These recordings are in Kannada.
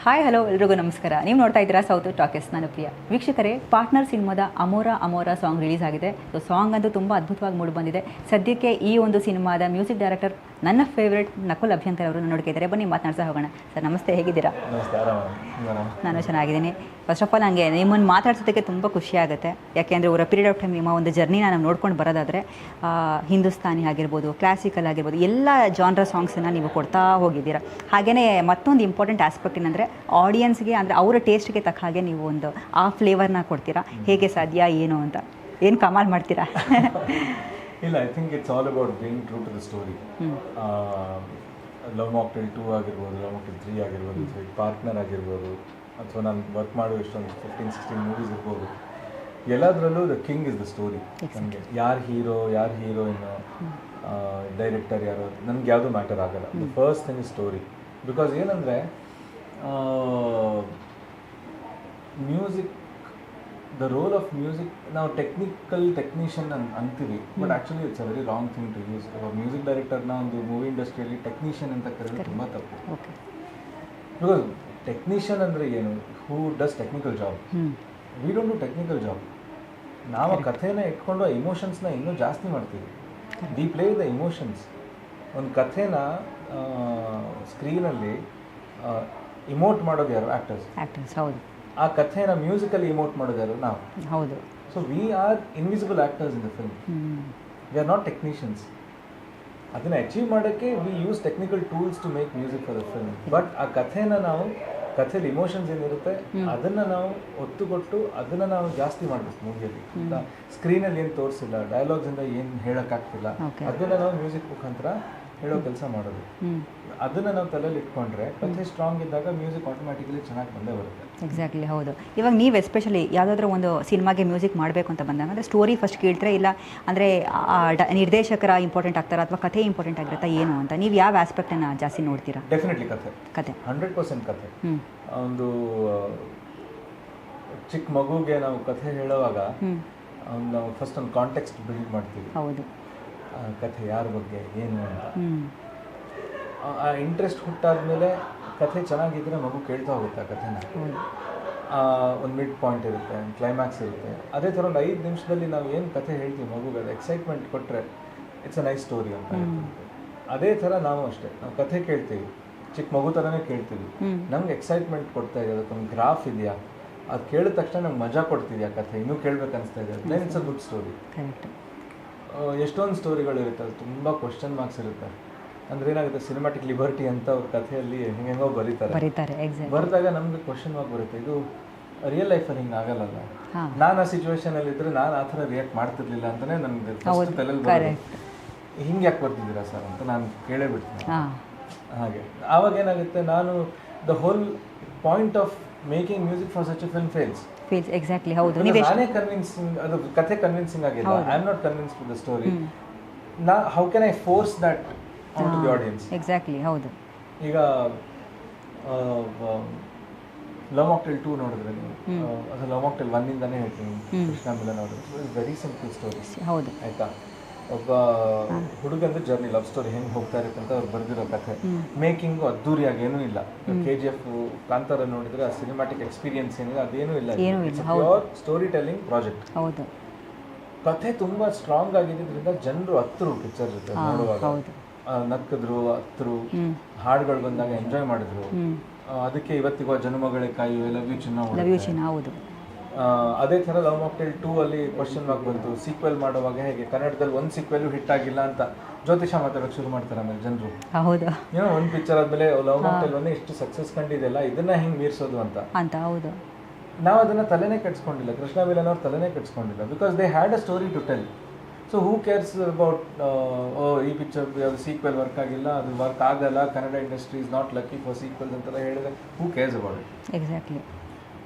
ಹಾಯ್ ಹಲೋ ಎಲ್ರಿಗೂ ನಮಸ್ಕಾರ. ನೀವು ನೋಡ್ತಾ ಇದ್ದೀರಾ ಸೌತ್ ಟಾಕೀಸ್. ನಾನು ಪ್ರಿಯಾ. ವೀಕ್ಷಕರೇ, ಪಾರ್ಟ್ನರ್ ಸಿನಿಮಾದ ಅಮೋರ ಸಾಂಗ್ ರಿಲೀಸ್ ಆಗಿದೆ. ಸೊ ಸಾಂಗ್ ಅಂತೂ ತುಂಬ ಅದ್ಭುತವಾಗಿ ಮೂಡಿ ಬಂದಿದೆ. ಸದ್ಯಕ್ಕೆ ಈ ಒಂದು ಸಿನಿಮಾದ ಮ್ಯೂಸಿಕ್ ಡೈರೆಕ್ಟರ್ ನನ್ನ ಫೇವ್ರೇಟ್ ನಕುಲ್ ಅಭ್ಯಂಕರ್ ಅವರು ನೋಡ್ತಾ ಇದ್ದಾರೆ. ಬನ್ನಿ ಮಾತನಾಡ್ತಾ ಹೋಗೋಣ. ಸರ್ ನಮಸ್ತೆ, ಹೇಗಿದ್ದೀರಾ? ನಾನು ಚೆನ್ನಾಗಿದ್ದೀನಿ. ಫಸ್ಟ್ ಆಫ್ ಆಲ್ ನನಗೆ ನಿಮ್ಮನ್ನು ಮಾತಾಡ್ಸೋದಕ್ಕೆ ತುಂಬ ಖುಷಿ ಆಗುತ್ತೆ. ಯಾಕೆಂದರೆ ಅವರ ಪೀರಿಯಡ್ ಆಫ್ ಟೈಮ್ ನಿಮ್ಮ ಒಂದು ಜರ್ನಿನ ನಾವು ನೋಡ್ಕೊಂಡು ಬರೋದಾದರೆ ಹಿಂದೂಸ್ತಾನಿ ಆಗಿರ್ಬೋದು, ಕ್ಲಾಸಿಕಲ್ ಆಗಿರ್ಬೋದು, ಎಲ್ಲ ಜಾನ್ರ ಸಾಂಗ್ಸನ್ನು ನೀವು ಕೊಡ್ತಾ ಹೋಗಿದ್ದೀರಾ. ಹಾಗೆಯೇ ಮತ್ತೊಂದು ಇಂಪಾರ್ಟೆಂಟ್ ಆಸ್ಪೆಕ್ಟ್ ಏನಂದರೆ ಆಡಿಯನ್ಸ್ಗೆ, ಅಂದರೆ ಅವರ ಟೇಸ್ಟ್ಗೆ ತಕ್ಕ ಹಾಗೆ ನೀವು ಒಂದು ಆ ಫ್ಲೇವರ್ನ ಕೊಡ್ತೀರಾ. ಹೇಗೆ ಸಾಧ್ಯ ಏನು ಅಂತ ಏನು ಕಮಾಲ್ ಮಾಡ್ತೀರಾ? ಇಲ್ಲ, I think it's all about being true to the story. Love Mocktail 2 ಆಗಿರ್ಬೋದು, ಲವ್ ಮಾಕ್ಟೇಲ್ 3 ಆಗಿರ್ಬೋದು, ಪಾರ್ಟ್ನರ್ ಆಗಿರ್ಬೋದು, ಅಥವಾ ನಾನು ವರ್ಕ್ ಮಾಡೋ ಎಷ್ಟೊಂದು 15-16 ಮೂವೀಸ್ ಇರ್ಬೋದು, ಎಲ್ಲದರಲ್ಲೂ the king is the story. ನನಗೆ ಯಾರು ಹೀರೋ, ಯಾರು ಹೀರೋಯಿನು, ಡೈರೆಕ್ಟರ್ ಯಾರು, ನನಗೆ ಯಾವುದೂ ಮ್ಯಾಟರ್ ಆಗಲ್ಲ. The first thing is story. Because ಏನಂದರೆ music, the role of music, ನಾವು ಟೆಕ್ನಿಷಿಯನ್ ಅಂತೀವಿ, but actually it's a very wrong thing to use. Music ಡೈರೆಕ್ಟರ್ನ ಒಂದು ಮೂವಿ ಇಂಡಸ್ಟ್ರಿಯಲ್ಲಿ ಟೆಕ್ನಿಷಿಯನ್ ಅಂತ ಕರೆಯೋದು ತುಂಬ ತಪ್ಪು. ಬಿಕಾಸ್ ಟೆಕ್ನಿಷಿಯನ್ ಅಂದರೆ ಏನು? Who does technical job. We don't do technical job. ನಾವು ಆ ಕಥೆನ ಇಟ್ಕೊಂಡು ಆ ಇಮೋಷನ್ಸ್ನ ಇನ್ನೂ ಜಾಸ್ತಿ ಮಾಡ್ತೀವಿ. We play the emotions. ಒಂದು ಕಥೆನ ಸ್ಕ್ರೀನಲ್ಲಿ ಇಮೋಟ್ ಮಾಡೋದು ಯಾರು? ಆ್ಯಕ್ಟರ್ಸ್. ಹೌದು. ಆ ಕಥೆನ ಮ್ಯೂಸಿಕಲ್ಲಿ ಇಮೋಟ್ ಮಾಡೋದು ಯಾರು? ನಾವು. ಹೌದು. So we are invisible actors in the film. We are not technicians. ಅದನ್ನು ಅಚೀವ್ ಮಾಡೋಕ್ಕೆ we use technical tools to make music for the film. But ಆ ಕಥೆನ ನಾವು, ಕಥೆಯಲ್ಲಿ ಇಮೋಷನ್ಸ್ ಏನಿರುತ್ತೆ ಅದನ್ನು ನಾವು ಒತ್ತು ಕೊಟ್ಟು ಅದನ್ನು ನಾವು ಜಾಸ್ತಿ ಮಾಡಬೇಕು ಮೂವಿಯಲ್ಲಿ. ಸ್ಕ್ರೀನಲ್ಲಿ ಏನು ತೋರಿಸಿಲ್ಲ, ಡೈಲಾಗ್ಸಿಂದ ಏನು ಹೇಳೋಕ್ಕಾಗ್ತಿಲ್ಲ, ಅದನ್ನು ನಾವು ಮ್ಯೂಸಿಕ್ ಮುಖಾಂತರ ಹೇಳೋ ಕೆಲಸ ಮಾಡೋದು. ಅದನ್ನು ನಾವು ತಲೆಯಲ್ಲಿ ಇಟ್ಕೊಂಡ್ರೆ ಕಥೆ ಸ್ಟ್ರಾಂಗ್ ಇದ್ದಾಗ ಮ್ಯೂಸಿಕ್ ಆಟೋಮ್ಯಾಟಿಕಲಿ ಚೆನ್ನಾಗಿ ಬಂದೇ ಬರುತ್ತೆ. ಎಕ್ಸಾಕ್ಟ್ಲಿ, ಹೌದು. ಇವಾಗ ನೀವು ಎಸ್ಪೆಷಲಿ ಯಾವುದಾದ್ರೂ ಒಂದು ಸಿನಿಮಾಗೆ ಮ್ಯೂಸಿಕ್ ಮಾಡಬೇಕು ಅಂತ ಬಂದಾಗ ಅಂದರೆ ಸ್ಟೋರಿ ಫಸ್ಟ್ ಕೇಳ್ತಾರೆ, ಇಲ್ಲ ಅಂದರೆ ನಿರ್ದೇಶಕರ ಇಂಪಾರ್ಟೆಂಟ್ ಆಗ್ತಾರಾ ಅಥವಾ ಕಥೆ ಇಂಪಾರ್ಟೆಂಟ್ ಆಗಿರುತ್ತಾ ಏನು ಅಂತ ನೀವು ಯಾವ ಆಸ್ಪೆಕ್ಟನ್ನು ಜಾಸ್ತಿ ನೋಡ್ತೀರಾ? ಡೆಫಿನೆಟ್ಲಿ ಕಥೆ 100% ಕಥೆ. ಒಂದು ಚಿಕ್ಕ ಮಗುಗೆ ನಾವು ಕಥೆ ಹೇಳುವಾಗ ನಾವು ಫಸ್ಟ್ ಒಂದು ಕಾಂಟೆಕ್ಸ್ಟ್ ಬಿಲ್ಡ್ ಮಾಡ್ತೀವಿ. ಹೌದು. ಕಥೆ ಯಾರ ಬಗ್ಗೆ ಏನು ಅಂತ. ಆ ಇಂಟ್ರೆಸ್ಟ್ ಹುಟ್ಟಾದ್ಮೇಲೆ ಕಥೆ ಚೆನ್ನಾಗಿದ್ದರೆ ಮಗು ಕೇಳ್ತಾ ಹೋಗುತ್ತೆ ಆ ಕಥೆನ. ಒಂದು ಮಿಡ್ ಪಾಯಿಂಟ್ ಇರುತ್ತೆ, ಕ್ಲೈಮ್ಯಾಕ್ಸ್ ಇರುತ್ತೆ. ಅದೇ ಥರ ಒಂದು 5 ನಿಮಿಷದಲ್ಲಿ ನಾವು ಏನು ಕಥೆ ಹೇಳ್ತೀವಿ ಮಗುಗೆ, ಅದು ಎಕ್ಸೈಟ್ಮೆಂಟ್ ಕೊಟ್ಟರೆ ಇಟ್ಸ್ ಅ ನೈಸ್ ಸ್ಟೋರಿ ಅಂತ. ಅದೇ ಥರ ನಾವು ಅಷ್ಟೇ, ನಾವು ಕಥೆ ಕೇಳ್ತೀವಿ, ಚಿಕ್ಕ ಮಗು ಥರನೇ ಕೇಳ್ತೀವಿ. ನಮ್ಗೆ ಎಕ್ಸೈಟ್ಮೆಂಟ್ ಕೊಡ್ತಾ ಇದೆ, ಅದಕ್ಕೊಂದು ಗ್ರಾಫ್ ಇದೆಯಾ, ಅದು ಕೇಳಿದ ತಕ್ಷಣ ನಮ್ಗೆ ಮಜಾ ಕೊಡ್ತಿದ್ಯಾ ಕಥೆ, ಇನ್ನೂ ಕೇಳ್ಬೇಕು ಅನಿಸ್ತಾ ಇದೆ, then it's a good story. ಎಷ್ಟೊಂದು ಸ್ಟೋರಿಗಳಿರುತ್ತೆ, ಅದು ತುಂಬ ಕ್ವಶನ್ ಮಾರ್ಕ್ಸ್ ಇರುತ್ತೆ. ಅಂದರೆ ಏನಾಗುತ್ತೆ, ಸಿನಿಮ್ಯಾಟಿಕ್ ಲಿಬರ್ಟಿ ಅಂತ ಅವ್ರ ಕಥೆಯಲ್ಲಿ ಹೆಂಗೆಂಗೋ ಬರೀತಾರೆ. ಬರೆದಾಗ ನಮ್ಗೆ ಕ್ವಶನ್ ಮಾರ್ಕ್ ಬರುತ್ತೆ, ಇದು ರಿಯಲ್ ಲೈಫಲ್ಲಿ ಹಿಂಗೆ ಆಗಲ್ಲಲ್ಲ, ನಾನು ಆ ಸಿಚುವೇಶನಲ್ಲಿ ಇದ್ದರೆ ನಾನು ಆ ಥರ ರಿಯಾಕ್ಟ್ ಮಾಡ್ತಿರ್ಲಿಲ್ಲ ಅಂತಲೇ ನನಗೆ ಫಸ್ಟ್ ತಲೆಯಲ್ಲಿ ಬರೋದು. ಹಿಂಗೆ ಯಾಕೆ ಬರ್ತಿದ್ದೀರಾ ಸರ್ ಅಂತ ನಾನು ಕೇಳೇ ಬಿಡ್ತೀನಿ. ಹಾಗೆ ಆವಾಗ ಏನಾಗುತ್ತೆ, ನಾನು the whole point of making music for such a film fails. Exactly, ಹೌದು. ನಾನೇ ಕನ್ವಿನ್ಸಿಂಗ್, ಅದು ಕಥೆ ಕನ್ವಿನ್ಸಿಂಗ್ ಆಗಿಲ್ಲ, I am not convinced with the story. How can I force that on to the audience? Exactly, ಹೌದು. ಈಗ ಲವ್ ಮಾಕ್ಟೇಲ್ 2 ನೋಡಿದ್ರೆ ನೀವು, ಅದು ಲವ್ ಮಾಕ್ಟೇಲ್ 1 ಇಂದಾನೇ ಹೇಳ್ತೀನಿ. ಕೃಷ್ಣ ಮಿಲನ್ ಅವರು ವೆರಿ ಸಿಂಪಲ್ ಸ್ಟೋರಿ. ಹೌದು, ಆಯ್ತಾ. ಒಬ್ಬ ಹುಡುಗಂದು ಜರ್ನಿ, ಲವ್ ಸ್ಟೋರಿ ಹೆಂಗೆ ಹೋಗ್ತಾ ಇರುತ್ತೆ ಅಂತ ಅವ್ರು ಬರೆದಿರೋ ಕಥೆ. ಮೇಕಿಂಗು ಅದ್ದೂರಿಯಾಗಿ ಏನೂ ಇಲ್ಲ. KGF, ಕಾಂತಾರ ನೋಡಿದ್ರೆ ಆ ಸಿನಿಮ್ಯಾಟಿಕ್ ಎಕ್ಸ್ಪೀರಿಯನ್ಸ್ ಏನಿದೆ ಅದೇನೂ ಇಲ್ಲ. Pure story telling project. ಹೌದು. ಕಥೆ ತುಂಬ ಸ್ಟ್ರಾಂಗ್ ಆಗಿದ್ದರಿಂದ ಜನರು ಹತ್ತರು ಪಿಕ್ಚರ್ ಜೊತೆ ನೋಡುವಾಗ, ನಕ್ಕಿದ್ರು, ಹತ್ತರು, ಹಾಡುಗಳು ಬಂದಾಗ ಎಂಜಾಯ್ ಮಾಡಿದ್ರು. ಅದಕ್ಕೆ ಇವತ್ತಿಗೂ ಜನ್ಮಗಳೇ ಕಾಯಿ, ಲವ್ ಯು ಚಿನ್ನ. ಹೌದು. ಅದೇ ಥರ ಲವ್ ಮಾಕ್ಟೇಲ್ 2 ಅಲ್ಲಿ ಕ್ವಶನ್ ಮಾರ್ಕ್ ಬಂತು, ಸೀಕ್ವೆಲ್ ಮಾಡುವಾಗ ಹೇಗೆ ಕನ್ನಡದಲ್ಲಿ ಒಂದು ಸೀಕ್ವೆಲ್ ಹಿಟ್ ಆಗಿಲ್ಲ ಅಂತ ಜ್ಯೋತಿಷ ಮಾತಾಡೋಕೆ ಶುರು ಮಾಡ್ತಾರೆ ಆಮೇಲೆ ಜನರು. ಹೌದು. ಏನೋ ಒಂದು ಪಿಕ್ಚರ್ ಆದಮೇಲೆ ಲವ್ ಮಾಕ್ಟೇಲ್ 1 ಇಷ್ಟು ಸಕ್ಸಸ್ ಕಂಡಿದೆಯಲ್ಲ, ಇದನ್ನ ಹೆಂಗೆ ಮೀರಿಸೋದು ಅಂತ. ಹೌದು. ನಾವು ಅದನ್ನು ತಲೆನೇ ಕೆಡಿಸ್ಕೊಂಡಿಲ್ಲ, ಕೃಷ್ಣ ಮಿಲನ್ ಅವ್ರು ತಲೆನೇ ಕೆಡಿಸ್ಕೊಂಡಿಲ್ಲ. Because they had a story to tell. So who cares about ಈ ಪಿಕ್ಚರ್ ಯಾವುದು ಸೀಕ್ವೆಲ್ ವರ್ಕ್ ಆಗಿಲ್ಲ, ಅದು ವರ್ಕ್ ಆಗಲ್ಲ, Kannada industry is not lucky for sequels ಅಂತೆಲ್ಲ ಹೇಳಿದ್ರೆ who cares about it? Exactly.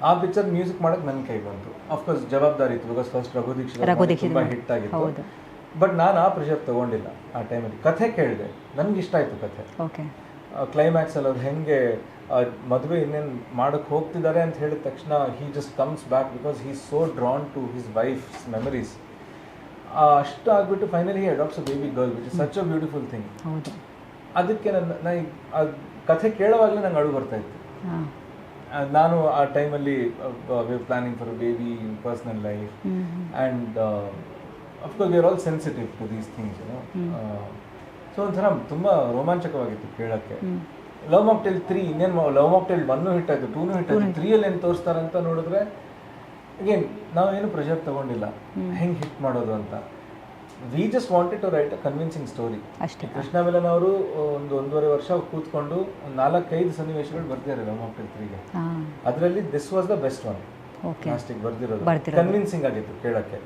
ಆ ಪಿಕ್ಚರ್ ಮ್ಯೂಸಿಕ್ ಮಾಡೋಕ್ಕೆ ನನ್ನ ಕೈ ಬಂತು. ಅಫ್ಕೋರ್ಸ್ ಜವಾಬ್ದಾರಿ ಇತ್ತು, ಬಿಕಾಸ್ ಫಸ್ಟ್ ರಘು ದೀಕ್ಷಿತ್ ತುಂಬ ಹಿಟ್ ಆಗಿತ್ತು. ಬಟ್ ನಾನು ಆ ಪ್ರೆಷರ್ ತೊಗೊಂಡಿಲ್ಲ ಆ ಟೈಮಲ್ಲಿ. ಕಥೆ ಕೇಳಿದೆ, ನನಗೆ ಇಷ್ಟ ಆಯಿತು ಕಥೆ. ಕ್ಲೈಮ್ಯಾಕ್ಸಲ್ಲಿ ಅವ್ರು ಹೆಂಗೆ ಮದುವೆ ಇನ್ನೇನು ಮಾಡೋಕ್ಕೆ ಹೋಗ್ತಿದ್ದಾರೆ ಅಂತ ಹೇಳಿದ ತಕ್ಷಣ he just comes back because he is so drawn to his wife's memories. ಅಷ್ಟು ಆಗಿಬಿಟ್ಟು finally he adopts a baby girl, which is such a beautiful thing. ಅದಕ್ಕೆ ನನ್ನ ಕಥೆ ಕೇಳೋವಾಗಲೇ ನಂಗೆ ಅಳು ಬರ್ತಾಯಿತ್ತು. ನಾನು ಆ ಟೈಮಲ್ಲಿ planning for baby personal life and of course we are all sensitive to these things so ಒಂಥರ ತುಂಬ ರೋಮಾಂಚಕವಾಗಿತ್ತು ಕೇಳೋಕ್ಕೆ. ಲವ್ ಮಾಕ್ಟೇಲ್ 3 ಇನ್ನೇನು ಲವ್ ಮಾಕ್ಟೇಲ್ 1 ಹಿಟ್ ಆಯಿತು, 2 ಹಿಟ್ ಆಯಿತು, 3 ಏನು ತೋರಿಸ್ತಾರಂತ ನೋಡಿದ್ರೆ ಅಗೇನ್ ನಾವೇನು ಪ್ರೆಷರ್ ತಗೊಂಡಿಲ್ಲ ಹೆಂಗೆ ಹಿಟ್ ಮಾಡೋದು ಅಂತ. We just wanted to write a convincing story ಅಷ್ಟೇ. ಕೃಷ್ಣ ಮಿಲನ್ ಅವರು ಒಂದೂವರೆ ವರ್ಷ ಕೂತ್ಕೊಂಡು 4-5 ಸನ್ನಿವೇಶಗಳು ಬರ್ತಿದ್ದಾರೆ ಲವ್ ಮಾಕ್ಟೇಲ್ 3ಗೆ. ಅದರಲ್ಲಿ this was the best one ಲಾಸ್ಟಿಗೆ ಬರ್ದಿರೋದು. ಕನ್ವಿನ್ಸಿಂಗ್ ಆಗಿತ್ತು ಕೇಳೋಕ್ಕೆ.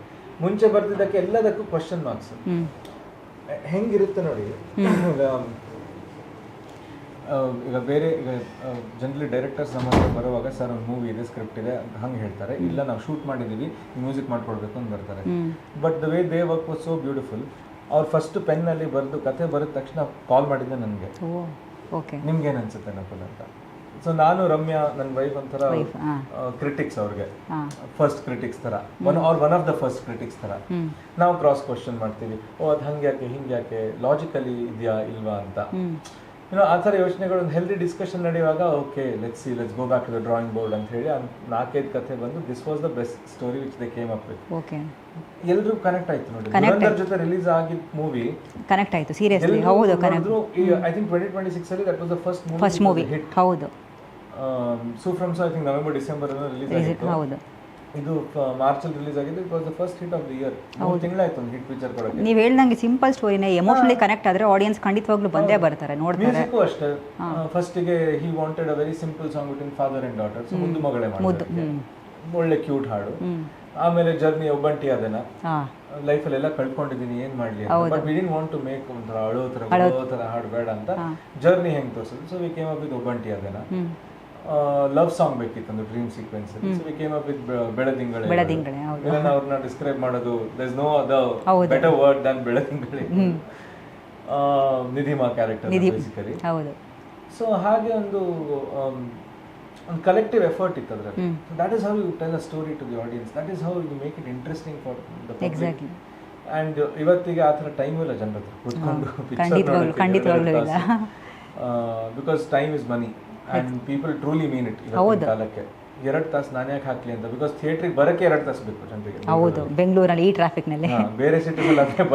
ಮುಂಚೆ ಬರ್ದಿದ್ದಕ್ಕೆ ಎಲ್ಲದಕ್ಕೂ ಕ್ವಶನ್ ಮಾರ್ಕ್ಸ್. ಹೆಂಗಿರುತ್ತೆ ನೋಡಿ, ಈಗ ಬೇರೆ ಈಗ ಜನರಲಿ ಡೈರೆಕ್ಟರ್ಸ್ ನಮ್ಮ ಹತ್ರ ಬರುವಾಗ ಸರ್ ಒಂದು ಮೂವಿ ಇದೆ, ಸ್ಕ್ರಿಪ್ಟ್ ಇದೆ ಹಂಗೆ ಹೇಳ್ತಾರೆ, ಇಲ್ಲ ನಾವು ಶೂಟ್ ಮಾಡಿದ್ದೀವಿ ಮ್ಯೂಸಿಕ್ ಮಾಡ್ಕೊಡ್ಬೇಕು ಅಂತ ಬರ್ತಾರೆ. But the way they work was so beautiful. ಅವ್ರು ಫಸ್ಟ್ ಪೆನ್ನಲ್ಲಿ ಬರೆದು ಕತೆ ಬರೆದ ತಕ್ಷಣ ಕಾಲ್ ಮಾಡಿದ್ದೆ ನನಗೆ, ನಿಮ್ಗೇನು ಅನ್ಸುತ್ತೆ ನಕುಲ್ ಅಂತ. ಸೊ ನಾನು ರಮ್ಯಾ ನನ್ನ ವೈಫ್ ಒಂಥರ ಕ್ರಿಟಿಕ್ಸ್ ಅವ್ರಿಗೆ, ಫಸ್ಟ್ ಕ್ರಿಟಿಕ್ಸ್ ಥರ, one of the first critics ಥರ. ನಾವು ಕ್ರಾಸ್ ಕ್ವಶನ್ ಮಾಡ್ತೀವಿ, ಓ ಅದು ಹಂಗೆ ಯಾಕೆ ಹಿಂಗೆ ಯಾಕೆ ಲಾಜಿಕಲಿ ಇದೆಯಾ ಇಲ್ವಾ ಅಂತ. ಆ ಥರ ಯೋಚನೆಗಳು ಒಂದು ಹೆಲ್ದಿ ಡಿಸ್ಕಷನ್ ನಡೆಯುವಾಗ okay let's go back to the drawing board ಅಂತ ಹೇಳಿ 4-5 ಕಥೆ ಬಂದು this was the best story which they came up with. ಎಲ್ಲರೂ ಕನೆಕ್ಟ್ ಆಯ್ತು ನೋಡಿ. ಧುರಂಧರ್ ಜೊತೆ ರಿಲೀಸ್ ಆಗಿದ್ದ ಮೂವಿ ಕನೆಕ್ಟ್ ಆಯ್ತು ಸೀರಿಯಸ್ಲಿ. ಹೌದು, ಐ ಥಿಂಕ್ 2026 ಅಲ್ಲಿ that was the first movie hit. ಹೌದು. ಸೂಫ್ರಮ್ I think November December release ಆಗಿತ್ತು. ಹೌದು. ಇದು ಮಾರ್ಚಲ್ಲಿ ರಿಲೀಸ್ ಆಗಿದೆ. It was the first hit of the year. 3 ತಿಂಗಳಾಯ್ತು ಒಂದು ಹಿಟ್ ಪಿಕ್ಚರ್ ಕೊಡೋಕೆ. ನೀವು ಹೇಳ್ದಂಗೆ ಸಿಂಪಲ್ ಸ್ಟೋರಿನೇ ಎಮೋಷನಲಿ ಕನೆಕ್ಟ್ ಆದ್ರೆ ಆಡಿಯನ್ಸ್ ಖಂಡಿತವಾಗ್ಲೂ ಬಂದೇ ಬರ್ತಾರೆ, ನೋಡ್ತಾರೆ. ಮ್ಯೂಸಿಕ್ ಅಷ್ಟೇ. ಫಸ್ಟಿಗೆ he wanted a very simple song between father and daughter, ಮುದ್ದು ಮಗಳೇ ಮಾಡಿದ್ರು, ಒಳ್ಳೆ ಕ್ಯೂಟ್ ಹಾಡು. ಆಮೇಲೆ ಜರ್ನಿ ಒಬ್ಬಂಟಿ ಅದೇನ ಲೈಫಲ್ಲಿ ಎಲ್ಲ ಕಳ್ಕೊಂಡಿದ್ದೀನಿ ಏನ್ ಮಾಡ್ಲಿ, but we didn't want to make ಒಂಥರ ಅಳೋ ಥರ ಹಾಡು ಬೇಡ ಅಂತ ಜರ್ನಿ ಹೆಂಗ್ ತೋರಿಸಿದ್ರು. So we came up with ಒಬ್ಬಂಟಿ ಅದೇನ. ಲವ್ ಸಾಂಗ್ ಬೇಕಿತ್ತು ಒಂದು dream sequence. So we came up with ಬೆಳದಿಂಗಳೇ. ವಿಲನ್ ಅವ್ರನ್ನ ಡಿಸ್ಕ್ರೈಬ್ ಮಾಡೋದು there is no other better word than ಬೆಳದಿಂಗಳೇ. ನಿಧಿಮಾ ಕ್ಯಾರೆಕ್ಟರ್ ಬೇಸಿಕಲಿ. ಸೊ ಹಾಗೆ ಒಂದು ಕಲೆಕ್ಟಿವ್ ಎಫರ್ಟ್ ಇತ್ತು ಅದರಲ್ಲಿ. That is how you tell a story to the audience, that is how you make it interesting for the public. And ಇವತ್ತಿಗೆ ಆ ಥರ ಟೈಮ್ ಇಲ್ಲ ಜನರ ಹತ್ರ ಕೂತ್ಕೊಂಡು ಪಿಕ್ಚರ್ ನೋಡೋಕ್ಕೆ, because time is money and people truly mean it. ಇವತ್ತಿನ ಕಾಲಕ್ಕೆ 2 ತಾಸು ನಾನು ಯಾಕೆ ಹಾಕ್ಲಿ ಅಂತ, ಬಿಕಾಸ್ ಥಿಯೇಟ್ರಿಗೆ ಬರೋಕ್ಕೆ 2 ತಾಸು ಬೇಕು ಜನರಿಗೆ. ಹೌದು, ಬೆಂಗಳೂರಲ್ಲಿ ಈ ಟ್ರಾಫಿಕ್ನಲ್ಲಿ. ಬೇರೆ ಸಿಟಿಗಳಲ್ಲಿ ಅದೇ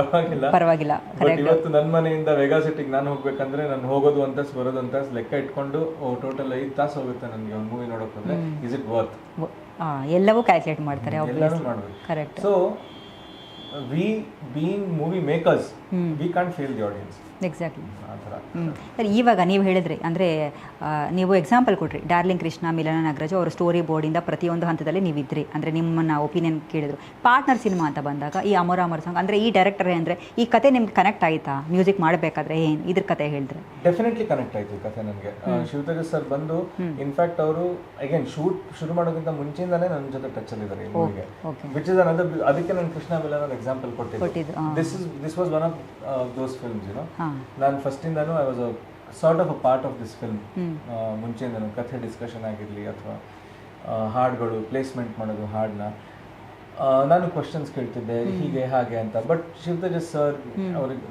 ಪರವಾಗಿಲ್ಲ. ಬಟ್ ಇವತ್ತು ನನ್ನ ಮನೆಯಿಂದ ವೆಗಾ ಸಿಟಿಗೆ ನಾನು ಹೋಗ್ಬೇಕಂದ್ರೆ ನಾನು ಹೋಗೋದು 1 ತಾಸು ಬರೋದು 1 ತಾಸು ಲೆಕ್ಕ ಇಟ್ಕೊಂಡು ಟೋಟಲ್ 5 ತಾಸು ಹೋಗುತ್ತೆ ನನಗೆ ಒಂದು ಮೂವಿ ನೋಡೋಕೆ. Is it worth? ಎಲ್ಲವೂ ಕ್ಯಾಲ್ಕುಲೇಟ್ ಮಾಡ್ತಾರೆ, ಎಲ್ಲನೂ ಮಾಡಬೇಕು. Correct. So we being movie makers we can't fail the audience. Exactly ಆ ಥರ. ಸರ್, ಇವಾಗ ನೀವು ಹೇಳಿದ್ರಿ ಅಂದರೆ ನೀವು ಎಕ್ಸಾಂಪಲ್ ಕೊಟ್ರಿ, ಡಾರ್ಲಿಂಗ್ ಕೃಷ್ಣ, ಮಿಲನ ನಾಗರಾಜು ಅವರ ಸ್ಟೋರಿ ಬೋರ್ಡಿಂದ ಪ್ರತಿಯೊಂದು ಹಂತದಲ್ಲಿ ನೀವಿದ್ರಿ, ಅಂದರೆ ನಿಮ್ಮನ್ನು ಒಪಿನಿಯನ್ ಕೇಳಿದ್ರು. ಪಾರ್ಟ್ನರ್ ಸಿನಿಮಾ ಅಂತ ಬಂದಾಗ ಈ ಅಮರ ಸಾಂಗ್ ಅಂದರೆ ಈ ಡೈರೆಕ್ಟರ್ ಅಂದರೆ ಈ ಕತೆ ನಿಮ್ಗೆ ಕನೆಕ್ಟ್ ಆಯಿತಾ? ಮ್ಯೂಸಿಕ್ ಮಾಡಬೇಕಾದ್ರೆ ಏನು ಇದ್ರ ಕತೆ ಹೇಳಿದ್ರೆ? ಡೆಫಿನೆಟ್ಲಿ ಕನೆಕ್ಟ್ ಆಯಿತು ಈ ಕತೆ ನನಗೆ. ಶಿವತೇಜ ಸರ್ ಬಂದು ಇನ್ಫ್ಯಾಕ್ಟ್ ಅವರು ಅಗೇನ್ ಶೂಟ್ ಶುರು ಮಾಡೋದಕ್ಕಿಂತ ಮುಂಚೆಯಿಂದಾನೇ ನನ್ನ ಜೊತೆ ಟಚಲ್ಲಿದ್ದಾರೆ ಈ ಮೂವಿಗೆ, ವಿಚ್ ಇಸ್ ಅನದರ್. ಅದಕ್ಕೆ ನಾನು ಕೃಷ್ಣ ಮಿಲನ ಎಕ್ಸಾಂಪಲ್ ಕೊಟ್ಟಿದ್ದು. This was one of those films, you know. ನಾನು ಫಸ್ಟಿಂದನೂ I was sort of a part of this film. ಮುಂಚೆಯಿಂದನೂ ಕಥೆ ಡಿಸ್ಕಷನ್ ಆಗಿರಲಿ ಅಥವಾ ಹಾಡುಗಳು ಪ್ಲೇಸ್ಮೆಂಟ್ ಮಾಡೋದು ಹಾಡನ್ನ ನಾನು ಕ್ವಶನ್ಸ್ ಕೇಳ್ತಿದ್ದೆ, ಹೀಗೆ ಹಾಗೆ ಅಂತ. ಬಟ್ ಶಿವತೇಜ ಸರ್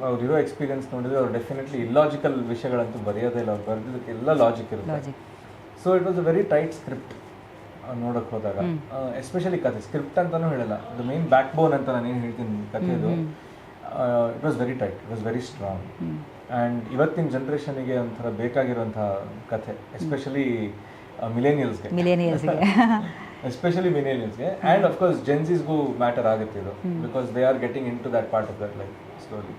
ಅವ್ರಿರೋ ಎಕ್ಸ್ಪೀರಿಯನ್ಸ್ ನೋಡಿದ್ರೆ ಅವ್ರು ಡೆಫಿನೆಟ್ಲಿ ಇಲ್ಲಾಜಿಕಲ್ ವಿಷಯಗಳಂತೂ ಬರೆಯೋದೇ ಇಲ್ಲ. ಅವ್ರು ಬರೆದಿದ್ದಕ್ಕೆ ಎಲ್ಲ ಲಾಜಿಕ್ ಇರುತ್ತೆ. So it was a very tight script ನೋಡೋಕೆ ಹೋದಾಗ, ಎಸ್ಪೆಷಲಿ ಕತೆ. ಸ್ಕ್ರಿಪ್ಟ್ ಅಂತಲೂ ಹೇಳಲ್ಲ, ದ ಮೇನ್ ಬ್ಯಾಕ್ ಬೋನ್ ಅಂತ ನಾನು ಏನು ಹೇಳ್ತೀನಿ ಕಥೆದು. It was very tight, it was very strong. And ಇವತ್ತಿನ ಜನ್ರೇಷನಿಗೆ ಒಂಥರ ಬೇಕಾಗಿರುವಂಥ ಕಥೆ, ಎಸ್ಪೆಷಲಿ ಮಿಲೇನಿಯಲ್ಸ್ಗೆ ಎಸ್ಪೆಷಲಿ ಮಿಲೇನಿಯಲ್ಸ್ಗೆ. ಆ್ಯಂಡ್ ಅಫ್ಕೋರ್ಸ್ ಜೆನ್ಸಿಸ್ಗೂ ಮ್ಯಾಟರ್ ಆಗುತ್ತೆ ಇದು, because they are getting into that part of that life slowly.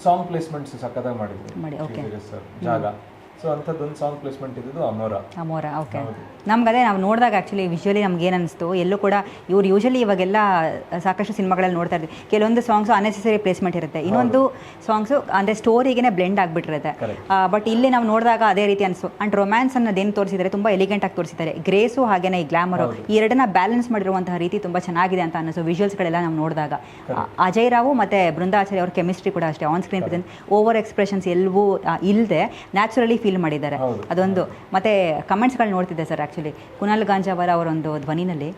Song placements ಸಕ್ಕತ್ತಾಗಿ ಮಾಡಿದ್ರು ಸರ್, ಜಾಗ. ಸೊ ಅಂಥದ್ದೊಂದು ಸಾಂಗ್ ಪ್ಲೇಸ್ಮೆಂಟ್ ಇದ್ದು ಅಮೋರ. ಓಕೆ. ನಮ್ಗದೇ ನಾವು ನೋಡಿದಾಗ ಆ್ಯಕ್ಚುಲಿ ವಿಜುವಲಿ ನಮ್ಗೆ ಏನು ಅನಿಸ್ತು, ಎಲ್ಲೂ ಕೂಡ ಇವ್ರು ಯೂಶಲಿ ಇವಾಗೆಲ್ಲ ಸಾಕಷ್ಟು ಸಿನಿಮಾಗಳಲ್ಲಿ ನೋಡ್ತಾ ಇರ್ತೀವಿ, ಕೆಲವೊಂದು ಸಾಂಗ್ಸು ಅನ್ನೆಸೆಸರಿ ಪ್ಲೇಸ್ಮೆಂಟ್ ಇರುತ್ತೆ, ಇನ್ನೊಂದು ಸಾಂಗ್ಸು ಅಂದರೆ ಸ್ಟೋರಿಗೇ ಬ್ಲೆಂಡ್ ಆಗಿಬಿಟ್ಟಿರುತ್ತೆ. ಬಟ್ ಇಲ್ಲಿ ನಾವು ನೋಡಿದಾಗ ಅದೇ ರೀತಿ ಅನಿಸ್ತು. ಆ್ಯಂಡ್ ರೊಮ್ಯಾನ್ಸ್ ಅನ್ನೋದೇನು ತೋರಿಸಿದ್ದಾರೆ, ತುಂಬ ಎಲಿಗೆಂಟಾಗಿ ತೋರಿಸಿದ್ದಾರೆ. ಗ್ರೇಸು ಹಾಗೇನೆ ಈ ಗ್ಲಾಮರು, ಈ ಎರಡನ್ನ ಬ್ಯಾಲೆನ್ಸ್ ಮಾಡಿರುವಂತಹ ರೀತಿ ತುಂಬ ಚೆನ್ನಾಗಿದೆ ಅಂತ ಅನ್ನಿಸು ವಿಜುವಲ್ಸ್ಗಳೆಲ್ಲ ನಾವು ನೋಡಿದಾಗ. ಅಜಯ್ ರಾವು ಮತ್ತು ಬೃಂದಾಚಾರ್ಯ ಅವ್ರ ಕೆಮಿಸ್ಟ್ರಿ ಕೂಡ ಅಷ್ಟೇ, on screen presence, over expressions ಎಲ್ಲವೂ ಇಲ್ಲದೆ ನ್ಯಾಚುರಲಿ ಫೀಲ್ ಫೀಲ್ ಮಾಡಿದ್ದಾರೆ. ಅದೊಂದು ಮತ್ತೆ ಕಮೆಂಟ್ಸ್ಗಳು ನೋಡ್ತಿದ್ದೆ ಸರ್. ಆ್ಯಕ್ಚುಲಿ ಕುನಾಲ್ ಗಾಂಜಾವಾಲ ಅವರೊಂದು ಧ್ವನಿನಲ್ಲಿ